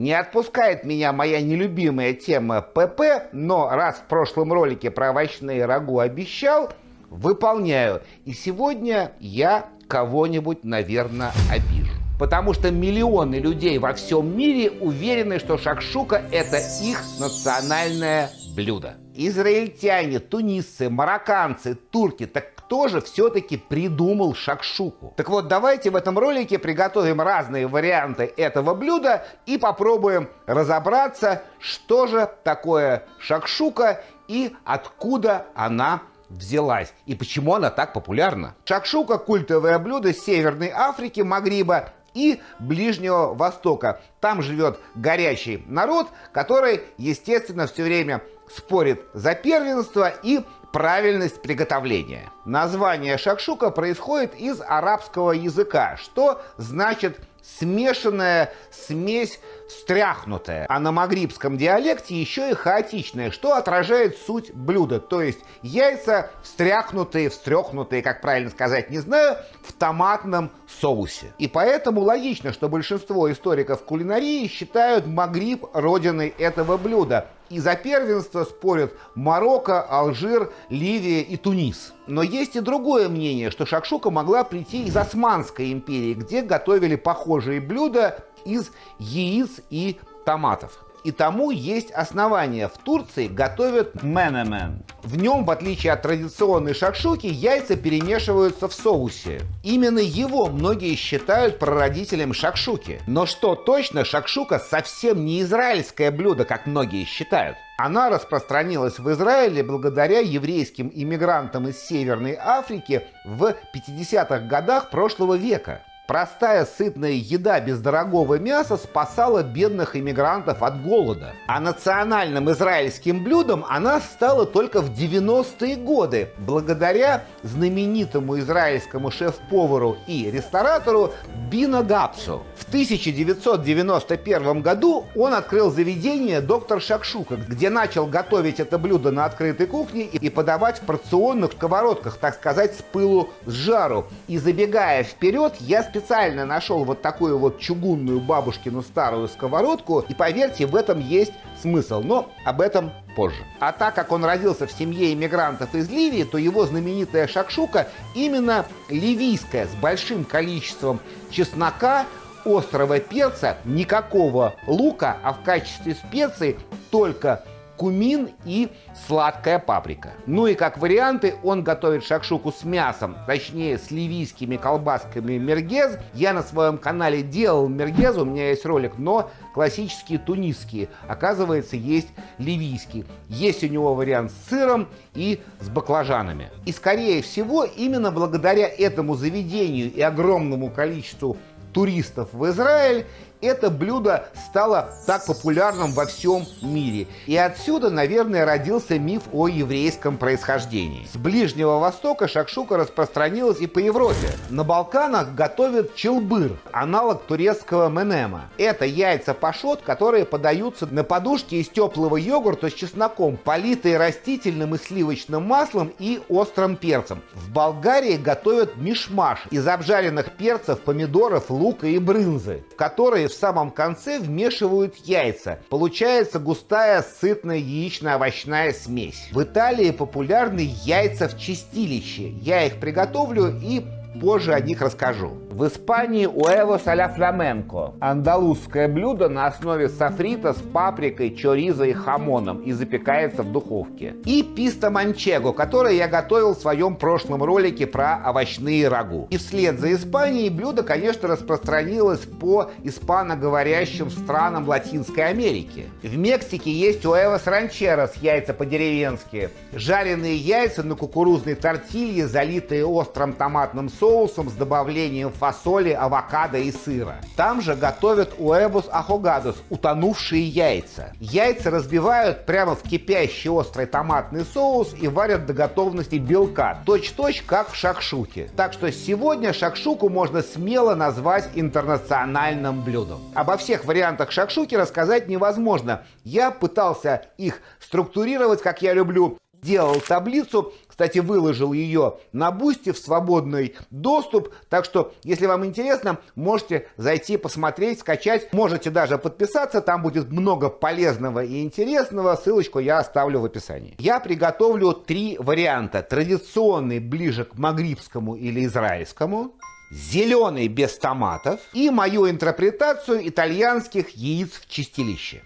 Не отпускает меня моя нелюбимая тема ПП, но раз в прошлом ролике про овощные рагу обещал, выполняю. И сегодня я кого-нибудь, наверное, обижу. Потому что миллионы людей во всем мире уверены, что шакшука – это их национальное блюдо. Израильтяне, тунисцы, марокканцы, турки. Так кто же все-таки придумал шакшуку? Так вот, давайте в этом ролике приготовим разные варианты этого блюда и попробуем разобраться, что же такое шакшука и откуда она взялась и почему она так популярна. Шакшука – культовое блюдо Северной Африки, Магриба и Ближнего Востока. Там живет горячий народ, который, естественно, все время спорит за первенство и правильность приготовления. Название шакшука происходит из арабского языка, что значит смешанная, смесь, встряхнутая. А на магрибском диалекте еще и хаотичная, что отражает суть блюда. То есть яйца встряхнутые, встряхнутые, как правильно сказать, не знаю, в томатном соусе. И поэтому логично, что большинство историков кулинарии считают Магриб родиной этого блюда. И за первенство спорят Марокко, Алжир, Ливия и Тунис. Но есть и другое мнение, что шакшука могла прийти из Османской империи, где готовили похожие блюда из яиц и томатов. И тому есть основания. В Турции готовят менемен. В нем, в отличие от традиционной шакшуки, яйца перемешиваются в соусе. Именно его многие считают прародителем шакшуки. Но что точно, шакшука совсем не израильское блюдо, как многие считают. Она распространилась в Израиле благодаря еврейским иммигрантам из Северной Африки в 50-х годах прошлого века. Простая сытная еда без дорогого мяса спасала бедных иммигрантов от голода. А национальным израильским блюдом она стала только в 90-е годы, благодаря знаменитому израильскому шеф-повару и ресторатору Бино Гапсу. В 1991 году он открыл заведение «Доктор Шакшука», где начал готовить это блюдо на открытой кухне и подавать в порционных сковородках, так сказать, с пылу с жару. И забегая вперед, я специально нашел вот такую вот чугунную бабушкину старую сковородку, и поверьте, в этом есть смысл, но об этом позже. А так как он родился в семье иммигрантов из Ливии, то его знаменитая шакшука именно ливийская, с большим количеством чеснока, острого перца, никакого лука, а в качестве специй только кумин и сладкая паприка. Ну и как варианты он готовит шакшуку с мясом, точнее с ливийскими колбасками мергез. Я на своем канале делал мергез, у меня есть ролик, но классические тунисские. Оказывается, есть ливийский. Есть у него вариант с сыром и с баклажанами. И скорее всего, именно благодаря этому заведению и огромному количеству туристов в Израиль это блюдо стало так популярным во всем мире. И отсюда, наверное, родился миф о еврейском происхождении. С Ближнего Востока шакшука распространилась и по Европе. На Балканах готовят чылбыр, аналог турецкого менема. Это яйца пашот, которые подаются на подушке из теплого йогурта с чесноком, политые растительным и сливочным маслом и острым перцем. В Болгарии готовят мишмаш из обжаренных перцев, помидоров, лука и брынзы, в которые в самом конце вмешивают яйца. Получается густая, сытная яично-овощная смесь. В Италии популярны яйца в чистилище. Я их приготовлю и позже о них расскажу. В Испании уэвос а ля фламенко. Андалузское блюдо на основе софрита с паприкой, чоризо и хамоном и запекается в духовке. И писто манчего, которое я готовил в своем прошлом ролике про овощные рагу. И вслед за Испанией блюдо, конечно, распространилось по испаноговорящим странам Латинской Америки. В Мексике есть уэвос ранчерос, яйца по-деревенски. Жареные яйца на кукурузной тортилье, залитые острым томатным соусом с добавлением фасоли, авокадо и сыра. Там же готовят уэвос ахогадос, утонувшие яйца. Яйца разбивают прямо в кипящий острый томатный соус и варят до готовности белка, точь-в-точь, как в шакшуке. Так что сегодня шакшуку можно смело назвать интернациональным блюдом. Обо всех вариантах шакшуки рассказать невозможно. Я пытался их структурировать, как я люблю, Делал таблицу, кстати, выложил ее на Бусти в свободный доступ, так что, если вам интересно, можете зайти посмотреть, скачать, можете даже подписаться, там будет много полезного и интересного, ссылочку я оставлю в описании. Я приготовлю 3 варианта: традиционный, ближе к магрибскому или израильскому, зеленый без томатов и мою интерпретацию итальянских яиц в чистилище.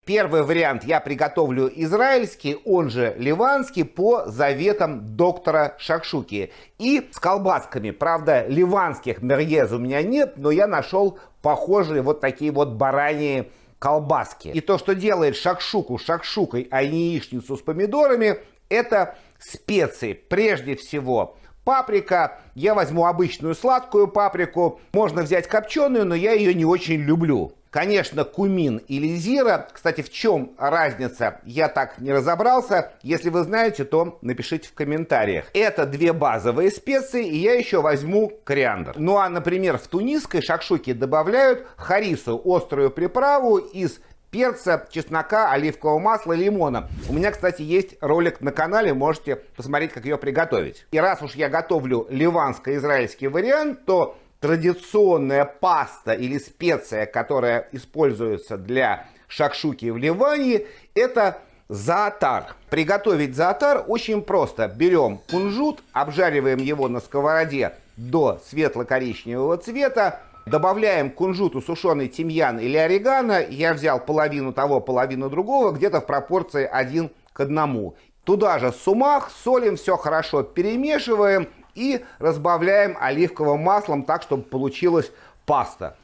Первый вариант я приготовлю израильский, он же ливанский, по заветам доктора Шакшуки. И с колбасками. Правда, ливанских мерьез у меня нет, но я нашел похожие вот такие вот бараньи колбаски. И то, что делает шакшуку шакшукой, а не яичницу с помидорами, это специи. Прежде всего паприка. Я возьму обычную сладкую паприку. Можно взять копченую, но я ее не очень люблю. Конечно, кумин или зира. Кстати, в чем разница, я так не разобрался. Если вы знаете, то напишите в комментариях. Это 2 базовые специи, и я еще возьму кориандр. Ну а, например, в тунисской шакшуке добавляют харису, острую приправу из перца, чеснока, оливкового масла, лимона. У меня, кстати, есть ролик на канале, можете посмотреть, как ее приготовить. И раз уж я готовлю ливанско-израильский вариант, то традиционная паста или специя, которая используется для шакшуки в Ливане, это заатар. Приготовить заатар очень просто. Берем кунжут, обжариваем его на сковороде до светло-коричневого цвета, добавляем к кунжуту сушеный тимьян или орегано. Я взял половину того, половину другого, где-то в пропорции 1 к 1. Туда же сумах, солим, все хорошо перемешиваем и разбавляем оливковым маслом так, чтобы получилась паста.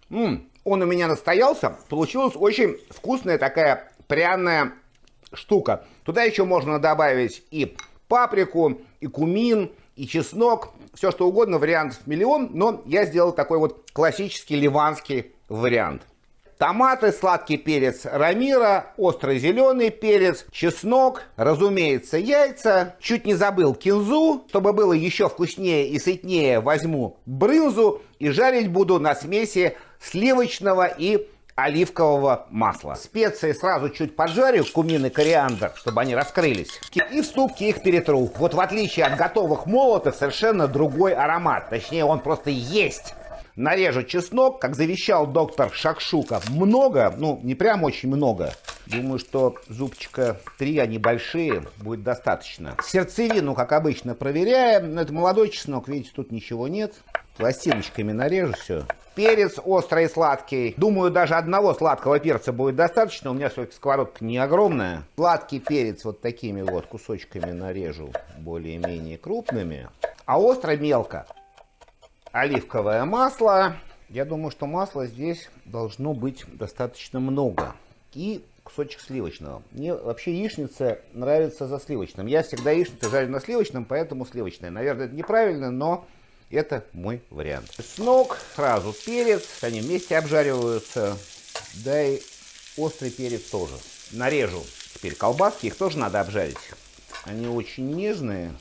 Он у меня настоялся, получилась очень вкусная такая пряная штука. Туда еще можно добавить и паприку, и кумин, и чеснок, все что угодно, вариантов миллион, но я сделал такой вот классический ливанский вариант. Томаты, сладкий перец рамира, острый зеленый перец, чеснок, разумеется, яйца. Чуть не забыл кинзу. Чтобы было еще вкуснее и сытнее, возьму брынзу и жарить буду на смеси сливочного и оливкового масла. Специи сразу чуть поджарю, кумин и кориандр, чтобы они раскрылись. И в ступке их перетру. Вот в отличие от готовых молотых, совершенно другой аромат. Точнее, он просто есть. Нарежу чеснок, как завещал доктор Шакшука. Много, ну не прям очень много. Думаю, что зубчика 3, они большие, будет достаточно. Сердцевину, как обычно, проверяем. Это молодой чеснок, видите, тут ничего нет. Пластиночками нарежу все. Перец острый и сладкий. Думаю, даже одного сладкого перца будет достаточно. У меня все-таки сковородка не огромная. Сладкий перец вот такими вот кусочками нарежу, более-менее крупными. А острый мелко. Оливковое масло. Я думаю, что масла здесь должно быть достаточно много. И кусочек сливочного. Мне вообще яичница нравится за сливочным. Я всегда яичницу жарю на сливочном, поэтому сливочное. Наверное, это неправильно, но это мой вариант. Чеснок, сразу перец. Они вместе обжариваются. Да и острый перец тоже. Нарежу теперь колбаски. Их тоже надо обжарить. Они очень нежные.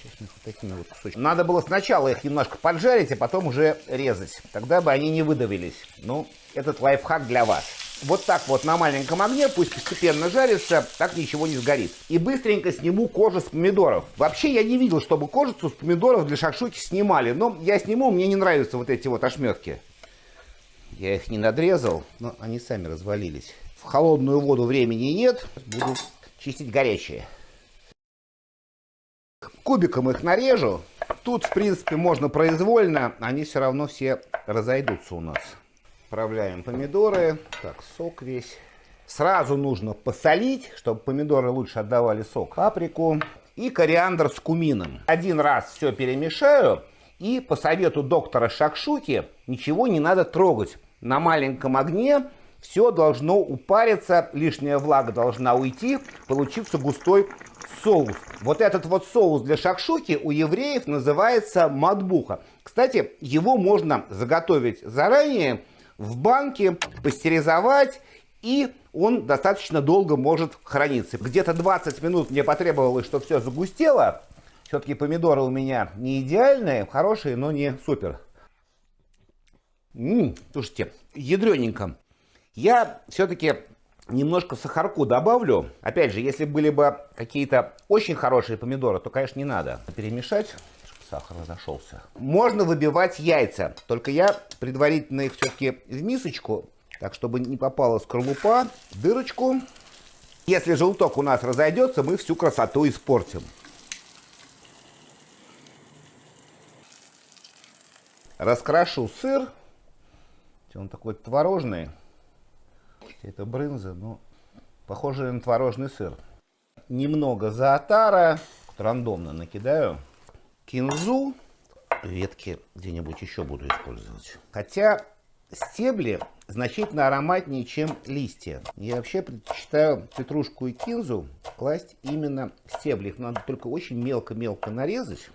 Сейчас вот такими вот кусочками. Надо было сначала их немножко поджарить, а потом уже резать. Тогда бы они не выдавились. Ну, этот лайфхак для вас. Вот так вот на маленьком огне, пусть постепенно жарится, так ничего не сгорит. И быстренько сниму кожу с помидоров. Вообще я не видел, чтобы кожицу с помидоров для шакшуки снимали. Но я сниму, мне не нравятся вот эти вот ошметки. Я их не надрезал, но они сами развалились. В холодную воду времени нет, буду чистить горячие. Кубиком их нарежу. Тут, в принципе, можно произвольно, они все равно все разойдутся у нас. Отправляем помидоры. Так, сок весь. Сразу нужно посолить, чтобы помидоры лучше отдавали сок. Паприку и кориандр с кумином. Один раз все перемешаю. И по совету доктора Шакшуки ничего не надо трогать. На маленьком огне все должно упариться, лишняя влага должна уйти, получится густой соус. Вот этот вот соус для шакшуки у евреев называется матбуха. Кстати, его можно заготовить заранее в банке, пастеризовать, и он достаточно долго может храниться. Где-то 20 минут мне потребовалось, чтобы все загустело. Все-таки помидоры у меня не идеальные, хорошие, но не супер. Слушайте, ядрененько. Я все-таки Немножко сахарку добавлю. Опять же, если были бы какие-то очень хорошие помидоры, то, конечно, не надо. Перемешать, чтобы сахар разошелся. Можно выбивать яйца. Только я предварительно их все-таки в мисочку, так, чтобы не попала скорлупа, в дырочку. Если желток у нас разойдется, мы всю красоту испортим. Раскрошу сыр. Он такой творожный. Это брынза, но похоже на творожный сыр. Немного зоотара. Рандомно накидаю. Кинзу. Ветки где-нибудь еще буду использовать. Хотя стебли значительно ароматнее, чем листья. Я вообще предпочитаю петрушку и кинзу класть именно в стебли. Их надо только очень мелко-мелко нарезать.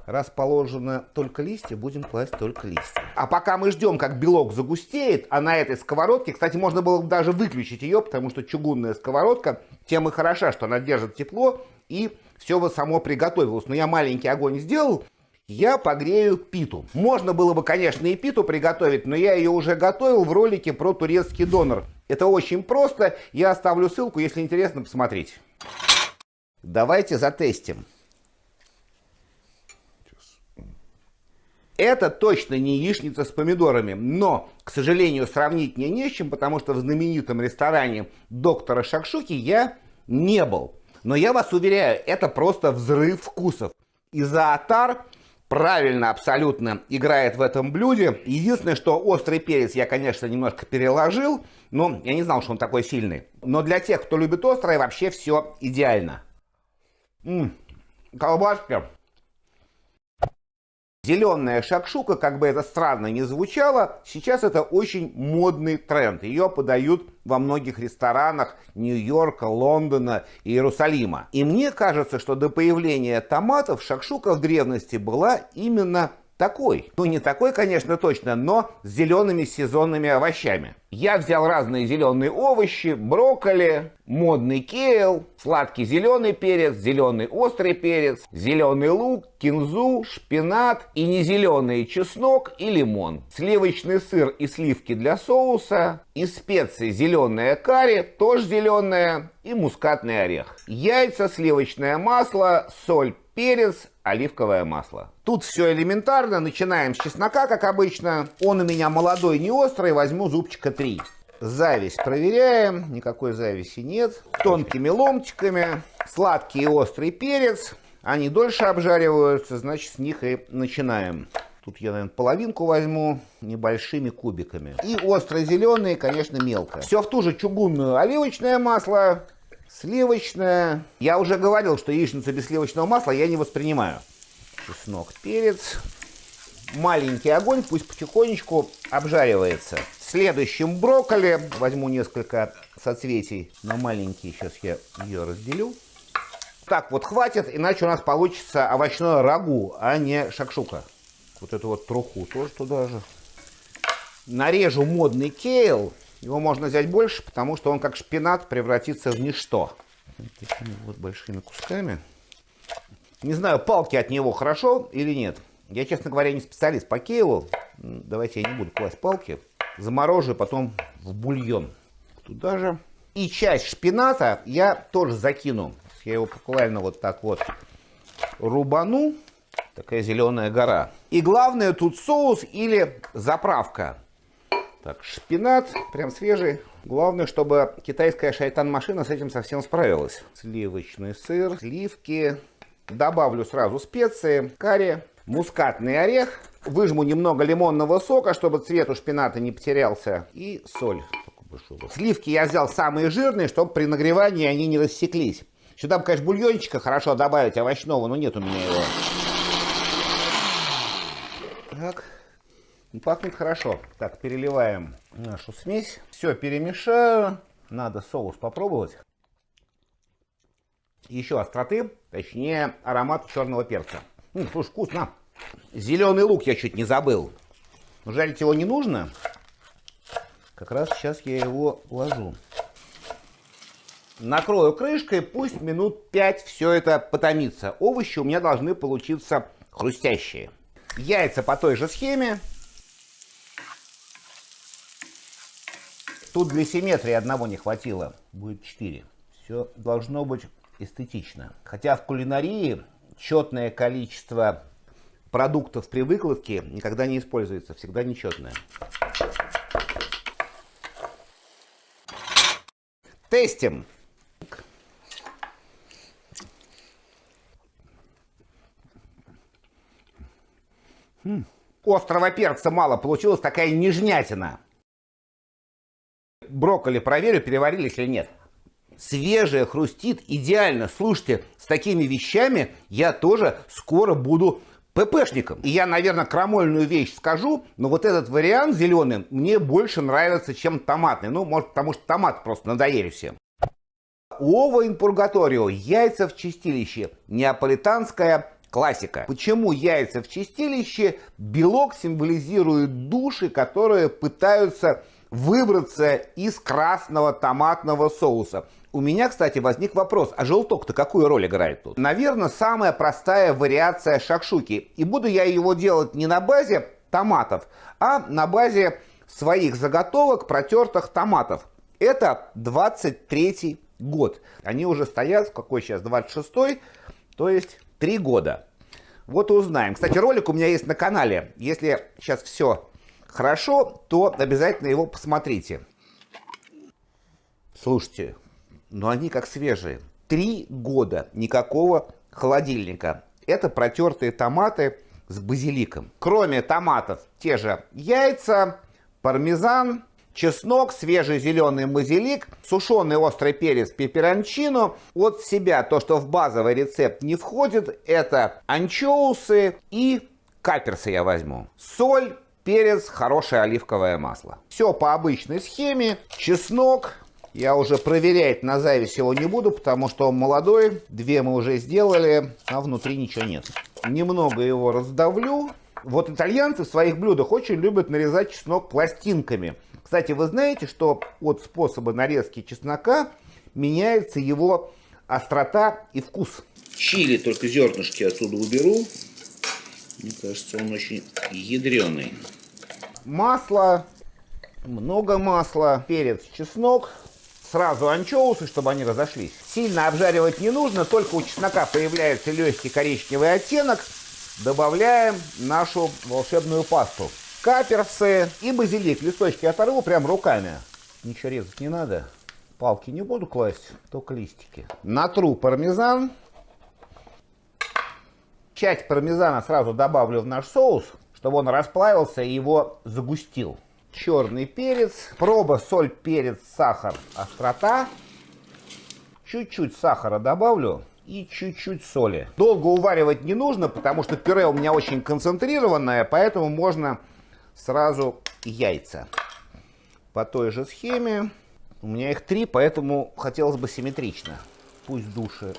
Раз положено только листья, будем класть только листья. А пока мы ждем, как белок загустеет, а на этой сковородке, кстати, можно было бы даже выключить ее, потому что чугунная сковородка тем и хороша, что она держит тепло и все бы само приготовилось. Но я маленький огонь сделал, я погрею питу. Можно было бы, конечно, и питу приготовить, но я ее уже готовил в ролике про турецкий донор. Это очень просто, я оставлю ссылку, если интересно, посмотреть. Давайте затестим. Это точно не яичница с помидорами, но, к сожалению, сравнить мне не с чем, потому что в знаменитом ресторане доктора Шакшуки я не был. Но я вас уверяю, это просто взрыв вкусов. И зоотар правильно абсолютно играет в этом блюде. Единственное, что острый перец я, конечно, немножко переложил, но я не знал, что он такой сильный. Но для тех, кто любит острое, вообще все идеально. Колбаски. Зеленая шакшука, как бы это странно ни звучало, сейчас это очень модный тренд. Ее подают во многих ресторанах Нью-Йорка, Лондона и Иерусалима. И мне кажется, что до появления томатов шакшука в древности была именно такой. Ну, не такой, конечно, точно, но с зелеными сезонными овощами. Я взял разные зеленые овощи, брокколи, модный кейл, сладкий зеленый перец, зеленый острый перец, зеленый лук, кинзу, шпинат и незеленый чеснок и лимон. Сливочный сыр и сливки для соуса, и специи зеленое карри, тоже зеленое, и мускатный орех. Яйца, сливочное масло, соль, перец, оливковое масло. Тут все элементарно. Начинаем с чеснока, как обычно. Он у меня молодой, не острый. Возьму зубчика 3. Зависть проверяем. Никакой зависи нет. Тонкими ломтиками. Сладкий и острый перец. Они дольше обжариваются, значит, с них и начинаем. Тут я, наверное, половинку возьму небольшими кубиками. И остро-зеленые, конечно, мелко. Все в ту же чугунную оливочное масло. Сливочное. Я уже говорил, что яичницу без сливочного масла я не воспринимаю. Чеснок, перец. Маленький огонь, пусть потихонечку обжаривается. Следующим брокколи. Возьму несколько соцветий на маленькие. Сейчас я ее разделю. Так вот хватит, иначе у нас получится овощное рагу, а не шакшука. Вот эту вот труху тоже туда же. Нарежу модный кейл. Его можно взять больше, потому что он как шпинат превратится в ничто. Такими вот большими кусками. Не знаю, палки от него хорошо или нет. Я, честно говоря, не специалист по кейлу. Давайте я не буду класть палки. Заморожу потом в бульон. Туда же. И часть шпината я тоже закину. Я его буквально вот так вот рубану. Такая зеленая гора. И главное тут соус или заправка. Так, шпинат, прям свежий. Главное, чтобы китайская шайтан-машина с этим совсем справилась. Сливочный сыр, сливки. Добавлю сразу специи, карри, мускатный орех. Выжму немного лимонного сока, чтобы цвет у шпината не потерялся. И соль. Сливки я взял самые жирные, чтобы при нагревании они не рассеклись. Сюда бы, конечно, бульончика хорошо добавить овощного, но нет у меня его. Так. Пахнет хорошо. Так, переливаем нашу смесь. Все перемешаю. Надо соус попробовать. Еще остроты, точнее аромат черного перца. Слушай, вкусно. Зеленый лук я чуть не забыл. Но жарить его не нужно. Как раз сейчас я его ложу. Накрою крышкой, пусть минут 5 все это потомится. Овощи у меня должны получиться хрустящие. Яйца по той же схеме. Тут для симметрии одного не хватило. Будет 4. Все должно быть эстетично. Хотя в кулинарии четное количество продуктов при выкладке никогда не используется. Всегда нечетное. Тестим. Острого перца мало, получилась такая нежнятина. Брокколи проверю, переварились или нет. Свежее, хрустит, идеально. Слушайте, с такими вещами я тоже скоро буду ППшником. И я, наверное, крамольную вещь скажу, но вот этот вариант зеленый мне больше нравится, чем томатный. Ну, может, потому что томат просто надоели всем. Ова ин пургаторио. Яйца в чистилище. Неаполитанская классика. Почему яйца в чистилище? Белок символизирует души, которые пытаются выбраться из красного томатного соуса. У меня, кстати, возник вопрос, а желток-то какую роль играет тут? Наверное, самая простая вариация шакшуки. И буду я его делать не на базе томатов, а на базе своих заготовок протертых томатов. Это 23-й год. Они уже стоят, какой сейчас, 26-й, то есть 3 года. Вот узнаем. Кстати, ролик у меня есть на канале. Если сейчас все хорошо, то обязательно его посмотрите. Слушайте, но они как свежие. 3 года, никакого холодильника. Это протертые томаты с базиликом. Кроме томатов, те же яйца, пармезан, чеснок, свежий зеленый базилик, сушеный острый перец пеперончино. От себя то, что в базовый рецепт не входит, это анчоусы и каперсы я возьму. Соль, перец, хорошее оливковое масло. Все по обычной схеме. Чеснок. Я уже проверять на зависть его не буду, потому что он молодой. 2 мы уже сделали, а внутри ничего нет. Немного его раздавлю. Вот итальянцы в своих блюдах очень любят нарезать чеснок пластинками. Кстати, вы знаете, что от способа нарезки чеснока меняется его острота и вкус. Чили только зернышки отсюда уберу. Мне кажется, он очень ядреный. Масло, много масла, перец, чеснок. Сразу анчоусы, чтобы они разошлись. Сильно обжаривать не нужно, только у чеснока появляется легкий коричневый оттенок. Добавляем нашу волшебную пасту. Каперсы и базилик. Листочки оторву прям руками. Ничего резать не надо. Палки не буду класть, только листики. Натру пармезан. Часть пармезана сразу добавлю в наш соус, чтобы он расплавился и его загустил. Черный перец, проба, соль, перец, сахар, острота. Чуть-чуть сахара добавлю и чуть-чуть соли. Долго уваривать не нужно, потому что пюре у меня очень концентрированное, поэтому можно сразу яйца. По той же схеме. У меня их 3, поэтому хотелось бы симметрично. Пусть души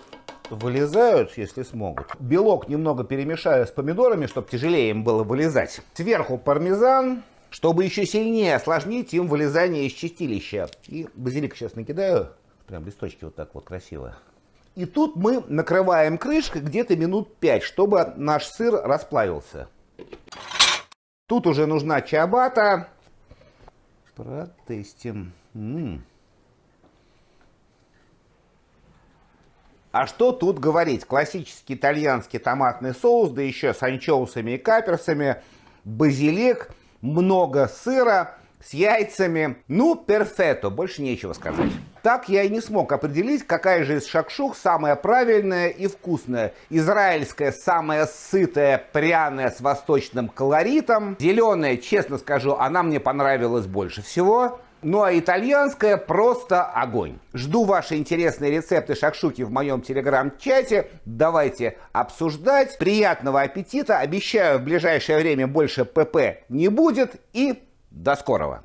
вылезают, если смогут. Белок немного перемешаю с помидорами, чтобы тяжелее им было вылезать. Сверху пармезан. Чтобы еще сильнее осложнить им вылезание из чистилища. И базилик сейчас накидаю. Прям листочки вот так вот красиво. И тут мы накрываем крышкой где-то минут 5, чтобы наш сыр расплавился. Тут уже нужна чиабатта. Протестим. А что тут говорить? Классический итальянский томатный соус, да еще с анчоусами и каперсами. Базилик. Много сыра с яйцами. Ну, перфетто, больше нечего сказать. Так я и не смог определить, какая же из шакшук самая правильная и вкусная. Израильская самая сытая, пряная, с восточным колоритом. Зеленая, честно скажу, она мне понравилась больше всего. Ну а итальянская просто огонь. Жду ваши интересные рецепты шакшуки в моем телеграм-чате. Давайте обсуждать. Приятного аппетита. Обещаю, в ближайшее время больше ПП не будет. И до скорого.